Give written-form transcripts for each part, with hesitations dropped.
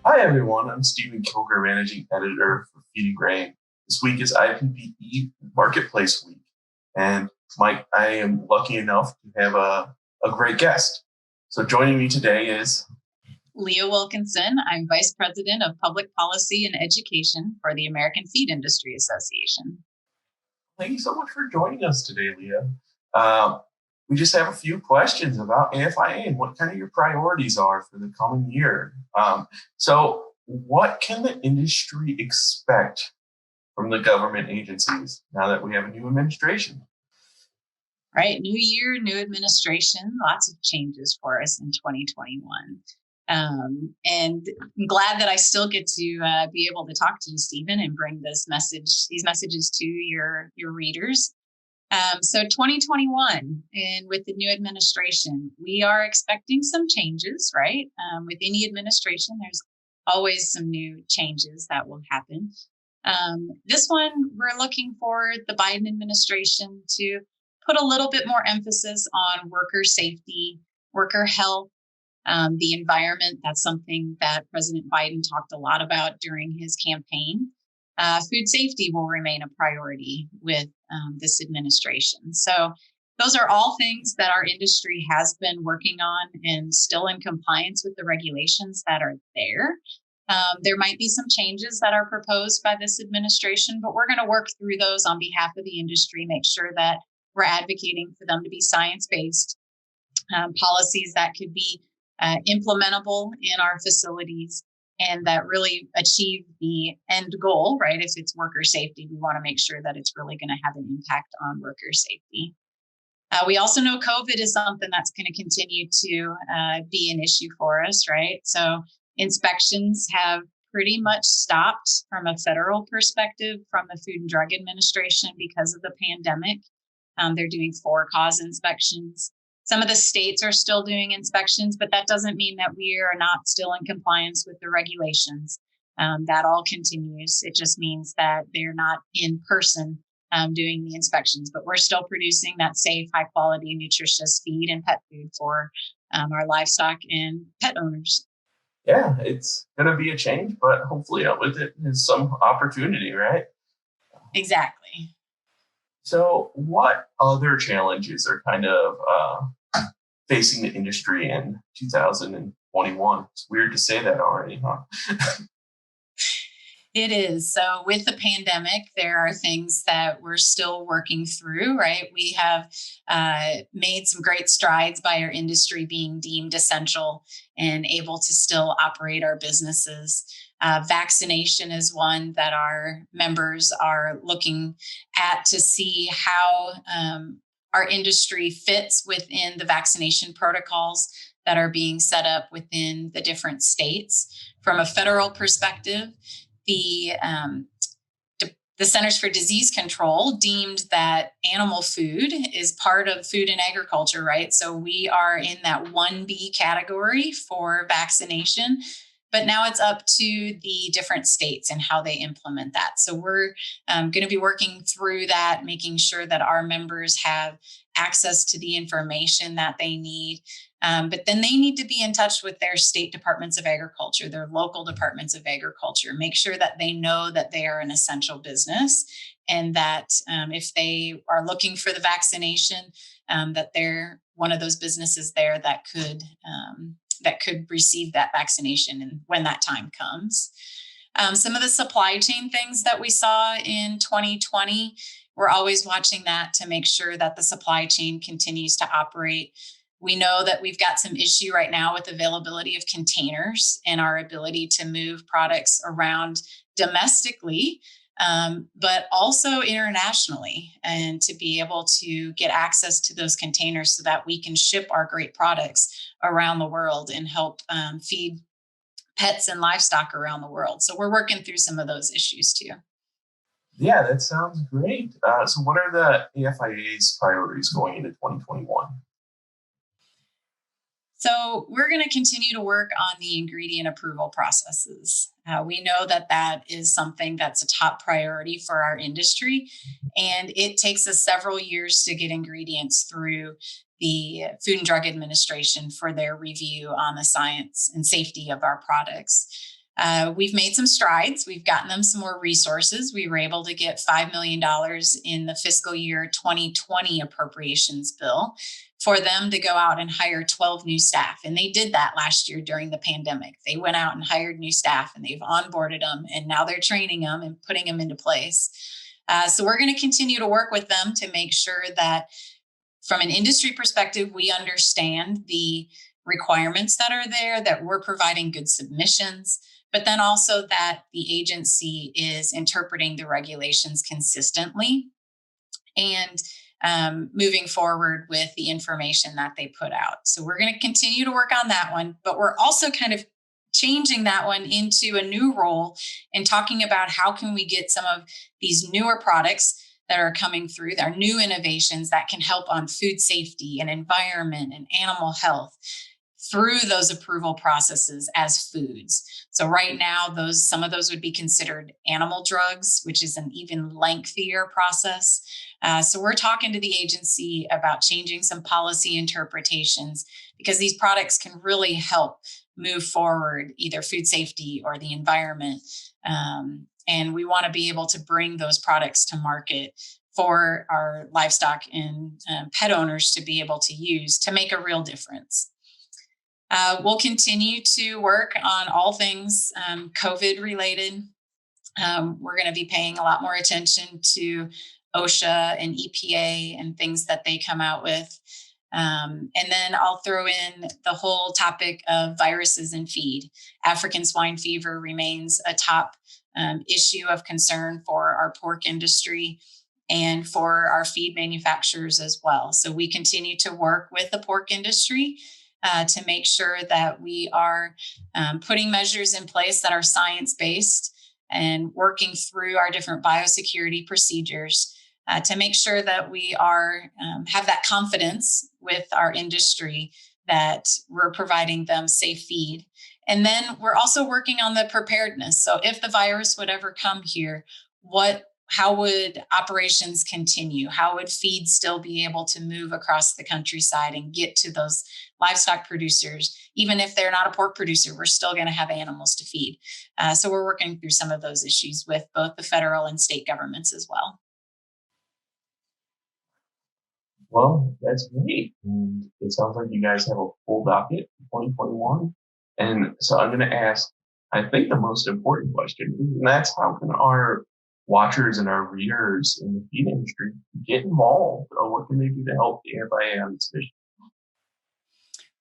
Hi, everyone. I'm Steven Kilger, Managing Editor for Feed and Grain. This week is IPPE Marketplace Week. And Mike, I am lucky enough to have a great guest. So joining me today is Leah Wilkinson. I'm Vice President of Public Policy and Education for the American Feed Industry Association. Thank you so much for joining us today, Leah. We just have a few questions about AFIA and what kind of your priorities are for the coming year. So what can the industry expect from the government agencies now that we have a new administration? Right, new year, new administration, lots of changes for us in 2021. And I'm glad that I still get to be able to talk to you, Stephen, and bring these messages to your readers. So 2021, and with the new administration, we are expecting some changes, right? With any administration, there's always some new changes that will happen. This one, we're looking for the Biden administration to put a little bit more emphasis on worker safety, worker health, the environment. That's something that President Biden talked a lot about during his campaign. Food safety will remain a priority with this administration. So those are all things that our industry has been working on and still in compliance with the regulations that are there. There might be some changes that are proposed by this administration, but we're going to work through those on behalf of the industry, make sure that we're advocating for them to be science-based policies that could be implementable in our facilities and that really achieve the end goal, right? If it's worker safety, we want to make sure that it's really going to have an impact on worker safety. We also know COVID is something that's going to continue to be an issue for us, right? So inspections have pretty much stopped from a federal perspective from the Food and Drug Administration because of the pandemic. They're doing for-cause inspections. Some of the states are still doing inspections, but that doesn't mean that we are not still in compliance with the regulations. That all continues. It just means that they're not in person doing the inspections, but we're still producing that safe, high quality, nutritious feed and pet food for our livestock and pet owners. Yeah, it's going to be a change, but hopefully with it is some opportunity, right? Exactly. So what other challenges are kind of facing the industry in 2021? It's weird to say that already, huh? It is. So with the pandemic, there are things that we're still working through, right? We have made some great strides by our industry being deemed essential and able to still operate our businesses. Vaccination is one that our members are looking at to see how our industry fits within the vaccination protocols that are being set up within the different states. From a federal perspective, the Centers for Disease Control deemed that animal food is part of food and agriculture, right? So we are in that 1B category for vaccination, but now it's up to the different states and how they implement that. So we're going to be working through that, making sure that our members have access to the information that they need. But then they need to be in touch with their state departments of agriculture, their local departments of agriculture, make sure that they know that they are an essential business and that if they are looking for the vaccination, that they're one of those businesses there that could receive that vaccination and when that time comes. Some of the supply chain things that we saw in 2020, we're always watching that to make sure that the supply chain continues to operate. We know that we've got some issue right now with availability of containers and our ability to move products around domestically, but also internationally, and to be able to get access to those containers so that we can ship our great products around the world and help feed pets and livestock around the world. So we're working through some of those issues too. Yeah, that sounds great. So what are the AFIA's priorities going into 2021? So we're going to continue to work on the ingredient approval processes. We know that that is something that's a top priority for our industry, and it takes us several years to get ingredients through the Food and Drug Administration for their review on the science and safety of our products. We've made some strides. We've gotten them some more resources. We were able to get $5 million in the fiscal year 2020 appropriations bill for them to go out and hire 12 new staff. And they did that last year during the pandemic. They went out and hired new staff, and they've onboarded them, and now they're training them and putting them into place. So we're going to continue to work with them to make sure that from an industry perspective, we understand the requirements that are there, that we're providing good submissions, but then also that the agency is interpreting the regulations consistently and moving forward with the information that they put out. So we're going to continue to work on that one, but we're also kind of changing that one into a new role and talking about how can we get some of these newer products that are coming through, our new innovations that can help on food safety and environment and animal health through those approval processes as foods. So right now, some of those would be considered animal drugs, which is an even lengthier process. So we're talking to the agency about changing some policy interpretations because these products can really help move forward either food safety or the environment. And we want to be able to bring those products to market for our livestock and pet owners to be able to use to make a real difference. We'll continue to work on all things COVID related. We're going to be paying a lot more attention to OSHA and EPA and things that they come out with. And then I'll throw in the whole topic of viruses in feed. African swine fever remains a top issue of concern for our pork industry and for our feed manufacturers as well. So we continue to work with the pork industry to make sure that we are putting measures in place that are science-based and working through our different biosecurity procedures to make sure that we are have that confidence with our industry that we're providing them safe feed. And then we're also working on the preparedness. So if the virus would ever come here, how would operations continue? How would feed still be able to move across the countryside and get to those livestock producers? Even if they're not a pork producer, we're still going to have animals to feed. So we're working through some of those issues with both the federal and state governments as well. Well, that's great. And it sounds like you guys have a full docket for 2021. And so I'm going to ask, I think, the most important question, and that's how can our watchers and our readers in the feed industry get involved? Or what can they do to help the AFIA on this mission?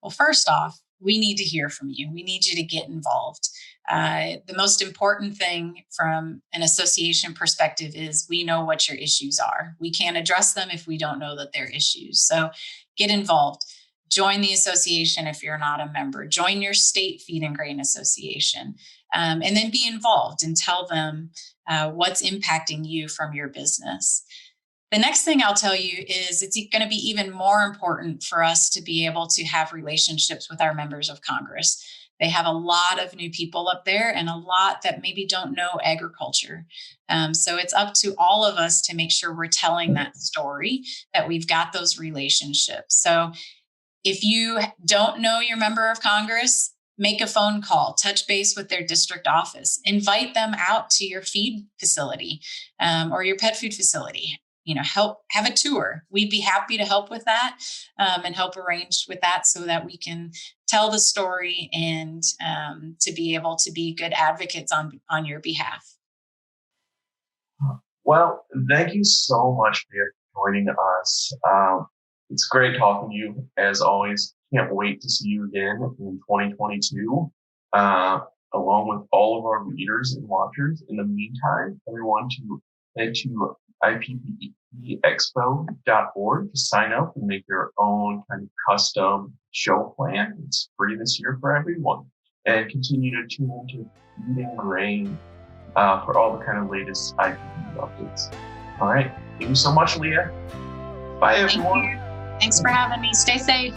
Well, first off, we need to hear from you. We need you to get involved. The most important thing from an association perspective is we know what your issues are. We can't address them if we don't know that they're issues. So get involved. Join the association if you're not a member. Join your state feed and grain association. And then be involved and tell them what's impacting you from your business. The next thing I'll tell you is it's going to be even more important for us to be able to have relationships with our members of Congress. They have a lot of new people up there and a lot that maybe don't know agriculture. So it's up to all of us to make sure we're telling that story, that we've got those relationships. So if you don't know your member of Congress, make a phone call, touch base with their district office, invite them out to your feed facility or your pet food facility. Have a tour. We'd be happy to help with that and help arrange with that so that we can tell the story and to be able to be good advocates on your behalf. Well, thank you so much, Leah, for joining us. It's great talking to you, as always. Can't wait to see you again in 2022, along with all of our readers and watchers. In the meantime, everyone to head to ippexpo.org to sign up and make your own kind of custom show plan. It's free this year for everyone. And continue to tune into Feed and Grain for all the kind of latest IPP updates. All right. Thank you so much, Leah. Bye, everyone. Thanks for having me. Stay safe.